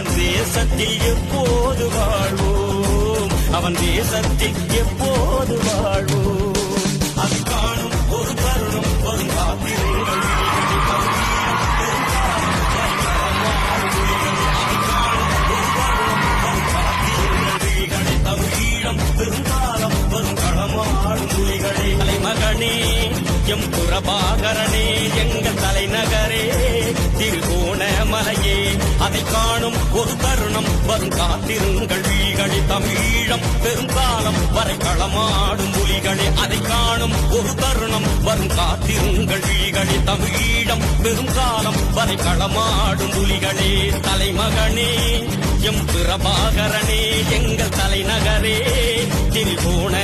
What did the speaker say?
அவன் தேசத்தில் எப்போது வாழ்வோம், அவன் தேசத்தில் எப்போது வாழ்வோம். அது காணும் ஒரு தருணம் வரும் காத்திருங்கள். தமிழீழம் பெருங்காலம் வரும் களமாடும் புலிகளே. தலைமகனே எம் புறபாகரனே, எங்கள் தலைநகரே திருகோணமலையே, அதை காணும் ஒரு தருணம் வரும் காத்திருங்கள் வீகளே. தமிழீழம் பெருங்காலம் வரை களமாடும் புலிகளே, அதை காணும் ஒரு தருணம் வரும் காத்திருங்கள் வீகளே. தமிழீழம் பெருங்காலம் வரை களமாடும் புலிகளே. தலைமகனே எம் பிரபாகரனே, எங்கள் தலைநகரே திருகோண